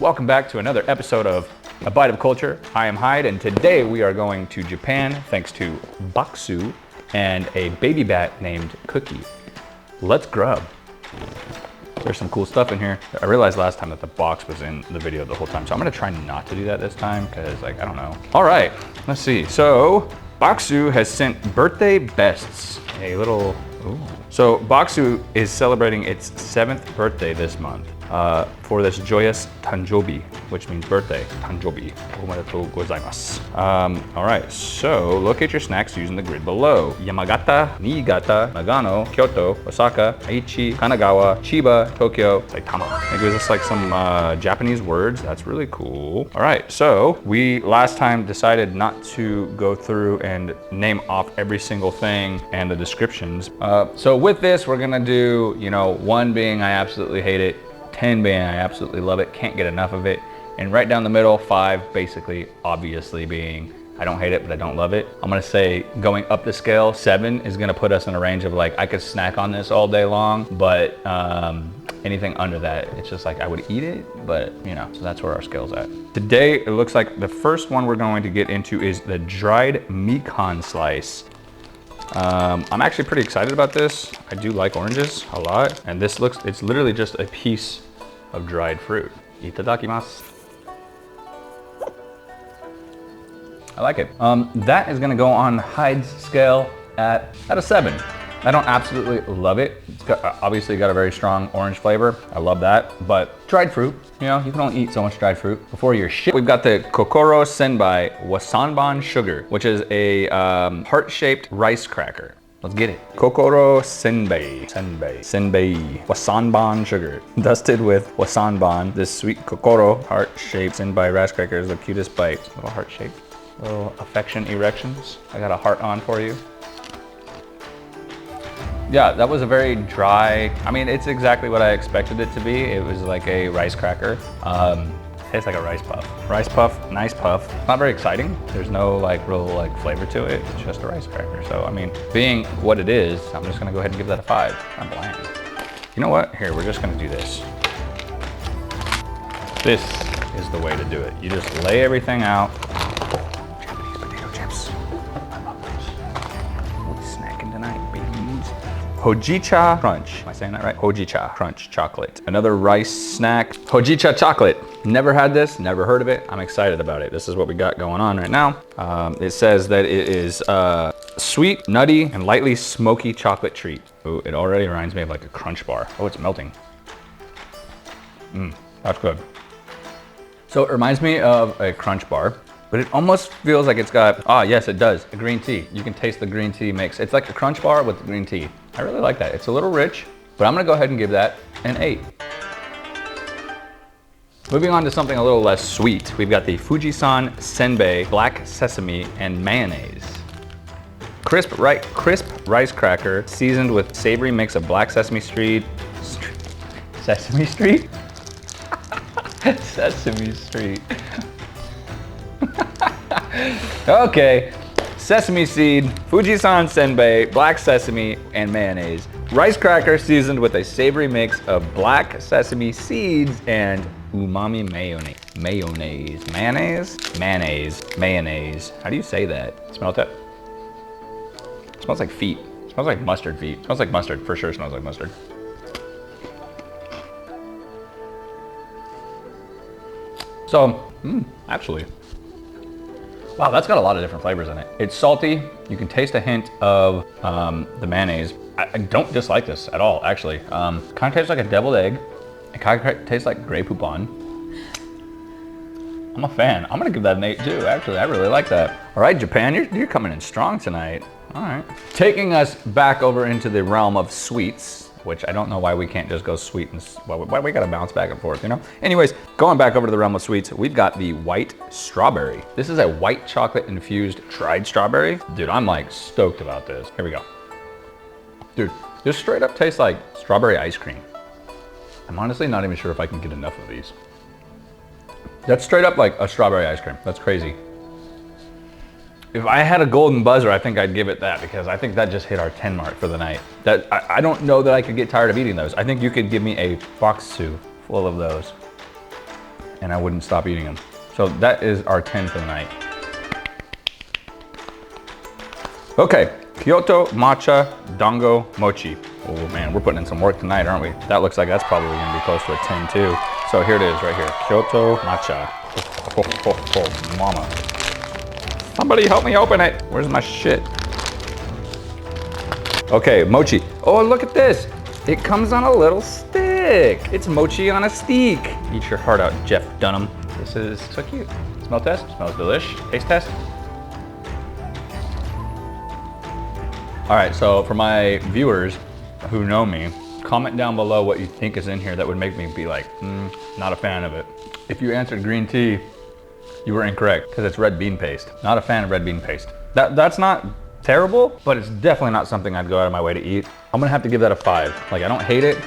Welcome back to another episode of A Bite of Culture. I am Hyde, and today we are going to Japan thanks to Baksu and a baby bat named Cookie. Let's grub. There's some cool stuff in here. I realized last time that the box was in the video the whole time, so I'm gonna try not to do that this time, because I don't know. All right, let's see. So, Baksu has sent birthday bests. A little, ooh. So, Baksu is celebrating its 7th birthday this month for this joyous Tanjobi, which means birthday. Tanjobi. Omedetou gozaimasu. All right, so look at your snacks using the grid below. Yamagata, Niigata, Nagano, Kyoto, Osaka, Aichi, Kanagawa, Chiba, Tokyo, Saitama. I think it was just like some Japanese words. That's really cool. All right, so we last time decided not to go through and name off every single thing and the descriptions. So with this, we're gonna do, 1 being I absolutely hate it, 10 being I absolutely love it, can't get enough of it, and right down the middle, 5 basically obviously being I don't hate it, but I don't love it. I'm gonna say going up the scale, 7 is gonna put us in a range of like, I could snack on this all day long, but anything under that, it's just like I would eat it, but so that's where our scale's at. Today, it looks like the first one we're going to get into is the dried mikan slice. I'm actually pretty excited about this. I do like oranges a lot, and this it's literally just a piece of dried fruit. Itadakimasu. I like it. That is gonna go on Hyde's scale at a 7. I don't absolutely love it. It's obviously got a very strong orange flavor. I love that, but dried fruit, you can only eat so much dried fruit before you're shit. We've got the Kokoro Senbai Wasanban Sugar, which is a heart-shaped rice cracker. Let's get it. Kokoro Senbai Wasanban Sugar. Dusted with Wasanban, this sweet Kokoro heart-shaped Senbai rice cracker is the cutest bite. A little heart-shaped, little affection erections. I got a heart on for you. Yeah, that was a very dry, it's exactly what I expected it to be. It was like a rice cracker. Tastes like a rice puff. Rice puff, nice puff. Not very exciting. There's no real flavor to it. It's just a rice cracker. So, being what it is, I'm just gonna go ahead and give that a 5. I'm bland. You know what? Here, we're just gonna do this. This is the way to do it. You just lay everything out. Japanese potato chips. I love those. We'll be snacking tonight, babies. Hojicha Crunch. Am I saying that right? Hojicha Crunch chocolate. Another rice snack. Hojicha chocolate. Never had this, never heard of it. I'm excited about it. This is what we got going on right now. It says that it is sweet, nutty, and lightly smoky chocolate treat. Ooh, it already reminds me of like a Crunch bar. Oh, it's melting. That's good. So it reminds me of a Crunch bar, but it almost feels like it's got, yes, it does, a green tea. You can taste the green tea mix. It's like a Crunch bar with green tea. I really like that. It's a little rich, but I'm gonna go ahead and give that an 8. Moving on to something a little less sweet, we've got the Fujisan Senbei Black Sesame and Mayonnaise. Crisp rice cracker seasoned with savory mix of black Sesame Street. Sesame Street? Sesame Street. Okay. Sesame seed, Fujisan Senbei, black sesame, and mayonnaise. Rice cracker seasoned with a savory mix of black sesame seeds and umami mayonnaise. Mayonnaise. How do you say that? Smell that? It smells like feet. It smells like mustard feet. It smells like mustard, for sure smells like mustard. So, actually, wow, that's got a lot of different flavors in it. It's salty. You can taste a hint of the mayonnaise. I don't dislike this at all, actually. Kind of tastes like a deviled egg. It kind of tastes like Grey Poupon. I'm a fan. I'm gonna give that an 8 too, actually. I really like that. All right, Japan, you're coming in strong tonight. All right. Taking us back over into the realm of sweets, which I don't know why we can't just go sweet and, why we gotta bounce back and forth, Anyways, going back over to the realm of sweets, we've got the white strawberry. This is a white chocolate infused dried strawberry. Dude, I'm like stoked about this. Here we go. Dude, this straight up tastes like strawberry ice cream. I'm honestly not even sure if I can get enough of these. That's straight up like a strawberry ice cream. That's crazy. If I had a golden buzzer, I think I'd give it that, because I think that just hit our 10 mark for the night. That I don't know that I could get tired of eating those. I think you could give me a box full of those. and I wouldn't stop eating them. So that is our 10 for the night. Okay, Kyoto Matcha Dango Mochi. Oh man, we're putting in some work tonight, aren't we? That looks like that's probably gonna be close to a 10 too. So here it is right here, Kyoto Matcha. Oh, mama. Somebody help me open it. Where's my shit? Okay, mochi. Oh, look at this. It comes on a little stick. It's mochi on a stick. Eat your heart out, Jeff Dunham. This is so cute. Smell test, smells delish. Taste test. All right, so for my viewers who know me, comment down below what you think is in here that would make me be like, not a fan of it. If you answered green tea, you were incorrect, because it's red bean paste. Not a fan of red bean paste. That's not terrible, but it's definitely not something I'd go out of my way to eat. I'm gonna have to give that a 5. Like, I don't hate it,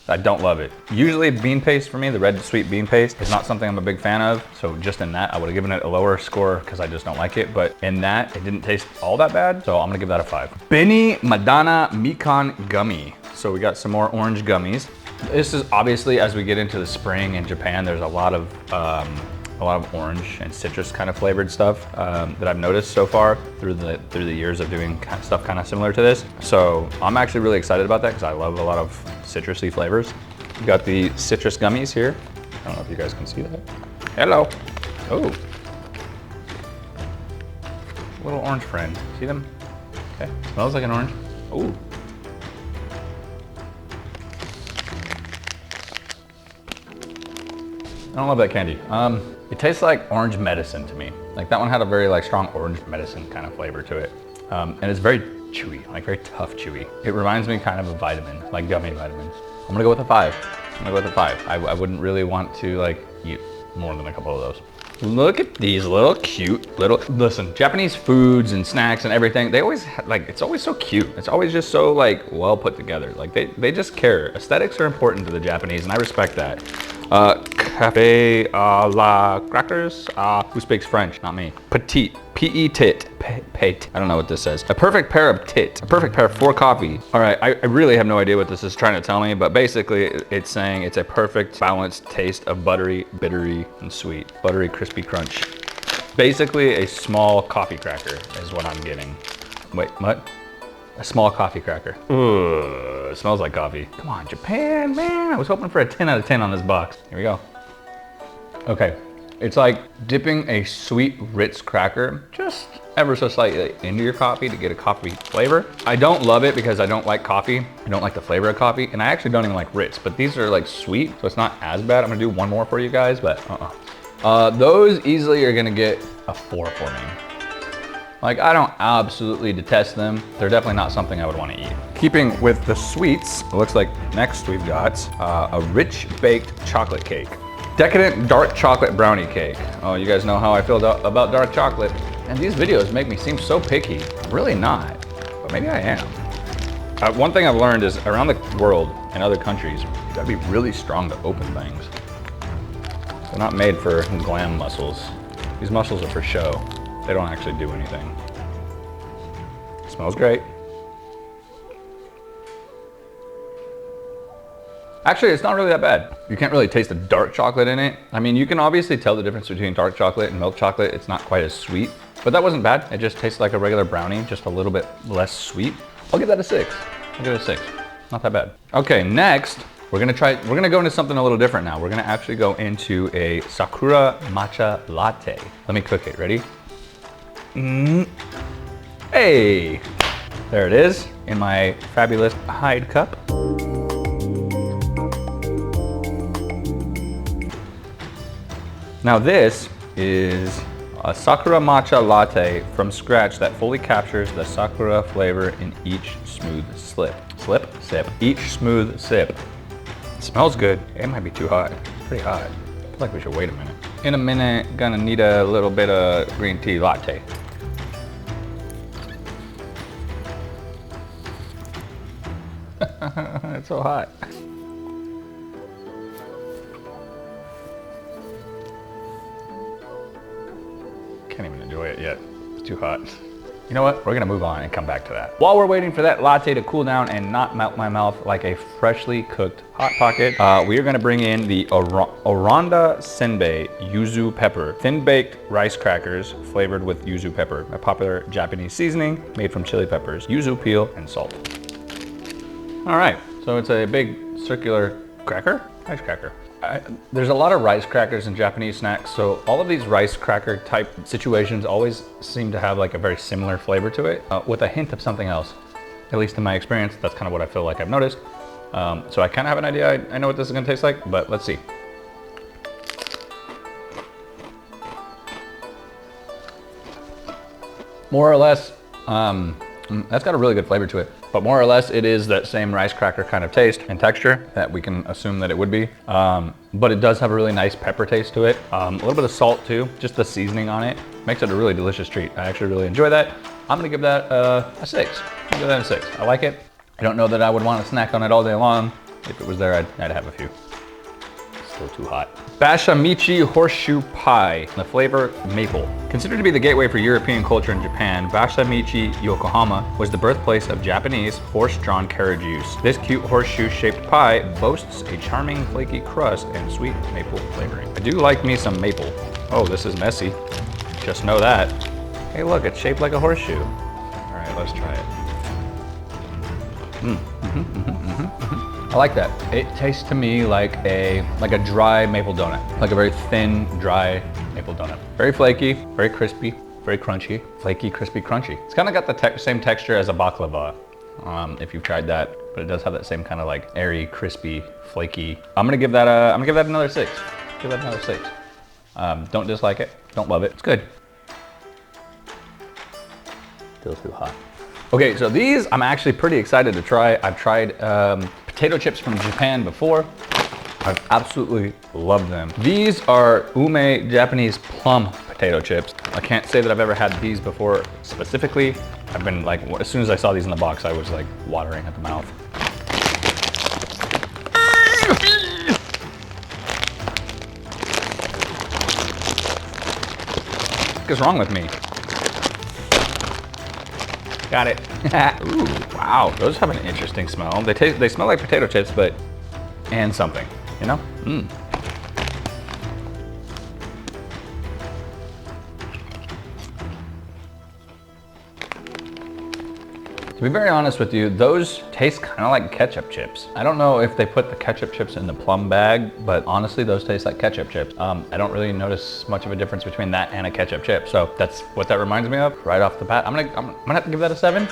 I don't love it. Usually bean paste for me, the red sweet bean paste, is not something I'm a big fan of. So just in that, I would have given it a lower score because I just don't like it. But in that, it didn't taste all that bad. So I'm gonna give that a 5. Beni Madana Mikan Gummy. So we got some more orange gummies. This is obviously, as we get into the spring in Japan, there's a lot of orange and citrus kind of flavored stuff that I've noticed so far through the years of doing stuff kind of similar to this. So I'm actually really excited about that because I love a lot of citrusy flavors. We got the citrus gummies here. I don't know if you guys can see that. Hello. Oh. Little orange friend. See them? Okay. Smells like an orange. Ooh. I don't love that candy. It tastes like orange medicine to me. Like that one had a very strong orange medicine kind of flavor to it. And it's very chewy, like very tough chewy. It reminds me kind of a vitamin, like gummy vitamins. I'm gonna go with a 5. I wouldn't really want to eat more than a couple of those. Look at these little cute little, listen, Japanese foods and snacks and everything, they always, it's always so cute. It's always just so well put together. Like they just care. Aesthetics are important to the Japanese and I respect that. Cafe a la crackers. Who speaks French? Not me. Petite. P-E-tit. Pate. I don't know what this says. A perfect pair of tit. A perfect pair for coffee. All right, I really have no idea what this is trying to tell me, but basically it's saying it's a perfect balanced taste of buttery, bittery, and sweet. Buttery, crispy crunch. Basically a small coffee cracker is what I'm getting. Wait, what? A small coffee cracker. Ooh, it smells like coffee. Come on, Japan, man. I was hoping for a 10 out of 10 on this box. Here we go. Okay, it's like dipping a sweet Ritz cracker just ever so slightly into your coffee to get a coffee flavor. I don't love it because I don't like coffee. I don't like the flavor of coffee, and I actually don't even like Ritz, but these are sweet, so it's not as bad. I'm gonna do one more for you guys, but those easily are gonna get a 4 for me. I don't absolutely detest them. They're definitely not something I would want to eat. Keeping with the sweets, it looks like next we've got a rich baked chocolate cake. Decadent dark chocolate brownie cake. Oh, you guys know how I feel about dark chocolate. And these videos make me seem so picky. I'm really not, but maybe I am. One thing I've learned is around the world in other countries, you gotta be really strong to open things. They're not made for glam muscles. These muscles are for show. They don't actually do anything. Smells great. Actually, it's not really that bad. You can't really taste the dark chocolate in it. I mean, you can obviously tell the difference between dark chocolate and milk chocolate. It's not quite as sweet, but that wasn't bad. It just tastes like a regular brownie, just a little bit less sweet. I'll give that a 6. I'll give it a 6. Not that bad. Okay, next, we're gonna go into something a little different now. We're gonna actually go into a Sakura Matcha Latte. Let me cook it, ready? Hey, there it is in my fabulous Hyde cup. Now this is a Sakura Matcha Latte from scratch that fully captures the Sakura flavor in each smooth sip. Each smooth sip. It smells good. It might be too hot. It's pretty hot. I feel like we should wait a minute. In a minute, gonna need a little bit of green tea latte. It's so hot. Can't even enjoy it yet. It's too hot. You know what? We're gonna move on and come back to that. While we're waiting for that latte to cool down and not melt my mouth like a freshly cooked Hot Pocket, we are gonna bring in the Oranda Senbei Yuzu Pepper, thin-baked rice crackers flavored with yuzu pepper, a popular Japanese seasoning made from chili peppers, yuzu peel, and salt. All right, so it's a big circular cracker, rice cracker. There's a lot of rice crackers in Japanese snacks, so all of these rice cracker type situations always seem to have like a very similar flavor to it, with a hint of something else. At least in my experience, that's kind of what I feel like I've noticed. So I kind of have an idea. I know what this is gonna taste like, but let's see. More or less, that's got a really good flavor to it. But more or less, it is that same rice cracker kind of taste and texture that we can assume that it would be. But it does have a really nice pepper taste to it. A little bit of salt too, just the seasoning on it makes it a really delicious treat. I actually really enjoy that. I'm gonna give that a 6. I'll give that a 6. I like it. I don't know that I would want to snack on it all day long. If it was there, I'd have a few. Still too hot. Basha Michi Horseshoe Pie, the flavor maple. Considered to be the gateway for European culture in Japan, Basha Michi, Yokohama was the birthplace of Japanese horse-drawn carriage use. This cute horseshoe-shaped pie boasts a charming flaky crust and sweet maple flavoring. I do like me some maple. Oh, this is messy. Just know that. Hey look, it's shaped like a horseshoe. All right, let's try it. I like that. It tastes to me like a dry maple donut, like a very thin, dry maple donut. Very flaky, very crispy, very crunchy. Flaky, crispy, crunchy. It's kind of got the same texture as a baklava, if you've tried that, but it does have that same kind of like airy, crispy, flaky. I'm gonna give that another 6. Give that another 6. Don't dislike it, don't love it. It's good. Still too hot. Okay, so these I'm actually pretty excited to try. I've tried potato chips from Japan before. I've absolutely loved them. These are ume Japanese plum potato chips. I can't say that I've ever had these before specifically. I've been like, as soon as I saw these in the box, I was like watering at the mouth. What is wrong with me? Got it. Ooh, wow, those have an interesting smell. They smell like potato chips, but, and something, you know? To be very honest with you, those taste kind of like ketchup chips. I don't know if they put the ketchup chips in the Plum bag, but honestly, those taste like ketchup chips. I don't really notice much of a difference between that and a ketchup chip. So that's what that reminds me of right off the bat. I'm gonna have to give that a 7.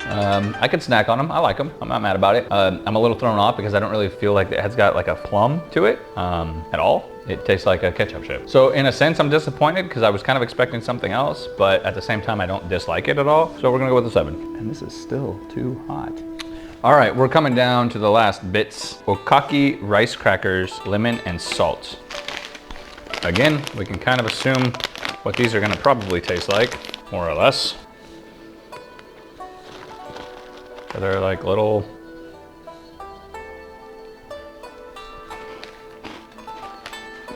I could snack on them. I like them. I'm not mad about it. I'm a little thrown off because I don't really feel like it has got like a plum to it at all. It tastes like a ketchup chip. So in a sense, I'm disappointed because I was kind of expecting something else, but at the same time, I don't dislike it at all. So we're gonna go with a 7. And this is still too hot. All right, we're coming down to the last bits. Okaki rice crackers, lemon and salt. Again, we can kind of assume what these are gonna probably taste like, more or less. So they're like little,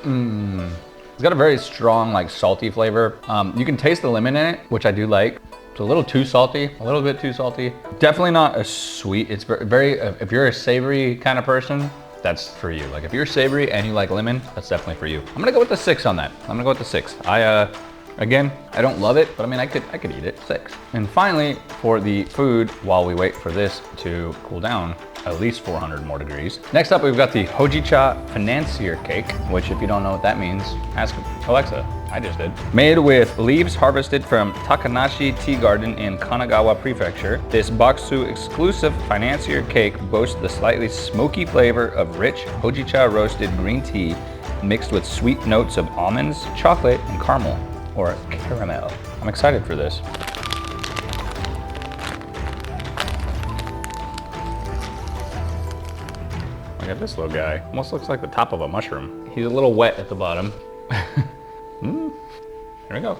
it's got a very strong, like salty flavor. You can taste the lemon in it, which I do like. It's a little too salty, a little bit too salty. Definitely not a sweet, it's very, if you're a savory kind of person, that's for you. Like if you're savory and you like lemon, that's definitely for you. I'm gonna go with the 6 on that. I'm gonna go with the 6. Again, I don't love it, but I mean, I could eat it. 6. And finally, for the food, while we wait for this to cool down at least 400 more degrees. Next up, we've got the Hojicha Financier Cake, which if you don't know what that means, ask Alexa. I just did. Made with leaves harvested from Takanashi Tea Garden in Kanagawa Prefecture, this Baksu exclusive financier cake boasts the slightly smoky flavor of rich Hojicha roasted green tea mixed with sweet notes of almonds, chocolate, and caramel. Or caramel. I'm excited for this. Look at this little guy. Almost looks like the top of a mushroom. He's a little wet at the bottom. Here we go.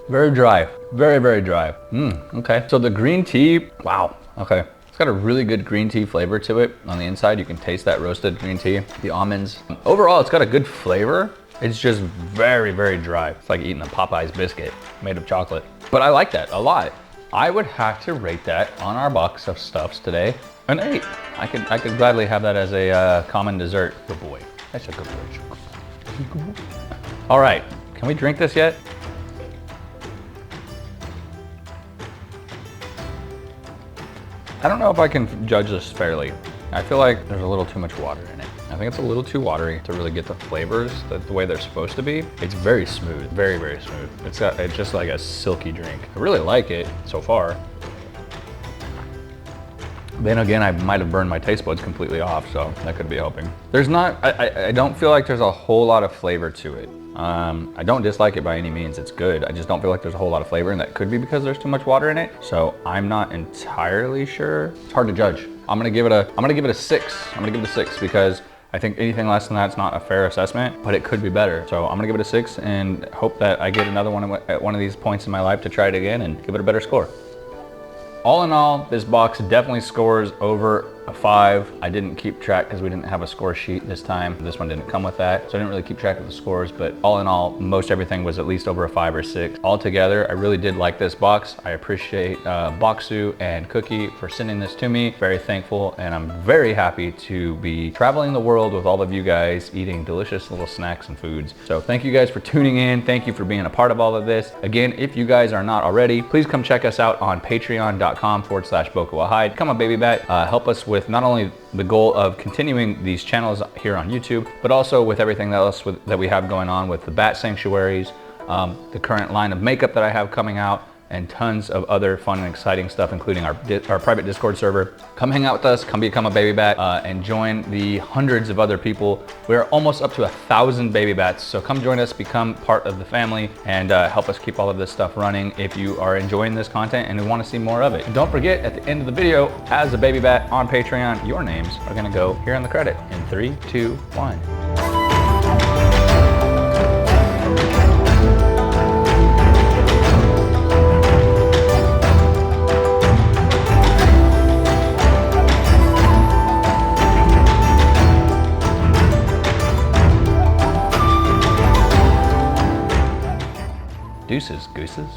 Very dry. Very, very dry. Okay. So the green tea, wow. Okay. It's got a really good green tea flavor to it. On the inside, you can taste that roasted green tea, the almonds. Overall, it's got a good flavor. It's just very, very dry. It's like eating a Popeye's biscuit made of chocolate. But I like that a lot. I would have to rate that on our box of stuffs today an 8. I could gladly have that as a common dessert. Good boy. That's a good boy. All right, can we drink this yet? I don't know if I can judge this fairly. I feel like there's a little too much water in it. I think it's a little too watery to really get the flavors the way they're supposed to be. It's very smooth, very, very smooth. It's just like a silky drink. I really like it so far. Then again, I might have burned my taste buds completely off, so that could be helping. There's not, I don't feel like there's a whole lot of flavor to it. I don't dislike it by any means, it's good. I just don't feel like there's a whole lot of flavor, and that could be because there's too much water in it. So I'm not entirely sure. It's hard to judge. I'm gonna give it a 6. I'm gonna give it a 6 because I think anything less than that's not a fair assessment, but it could be better. So I'm gonna give it a 6 and hope that I get another one at one of these points in my life to try it again and give it a better score. All in all, this box definitely scores over a 5. I didn't keep track because we didn't have a score sheet this time. This one didn't come with that, so I didn't really keep track of the scores, but all in all, most everything was at least over a 5 or 6. Altogether, I really did like this box. I appreciate Baksu and Cookie for sending this to me. Very thankful, and I'm very happy to be traveling the world with all of you guys, eating delicious little snacks and foods. So thank you guys for tuning in. Thank you for being a part of all of this. Again, if you guys are not already, please come check us out on patreon.com/BokuWaHyde. Become a baby bat. Help us with not only the goal of continuing these channels here on YouTube, but also with everything else that we have going on with the bat sanctuaries, the current line of makeup that I have coming out, and tons of other fun and exciting stuff, including our private Discord server. Come hang out with us, come become a baby bat, and join the hundreds of other people. We're almost up to 1,000 baby bats, so come join us, become part of the family, and help us keep all of this stuff running if you are enjoying this content and want to see more of it. And don't forget, at the end of the video, as a baby bat on Patreon, your names are gonna go here on the credit in 3, 2, 1. Deuces, gooses.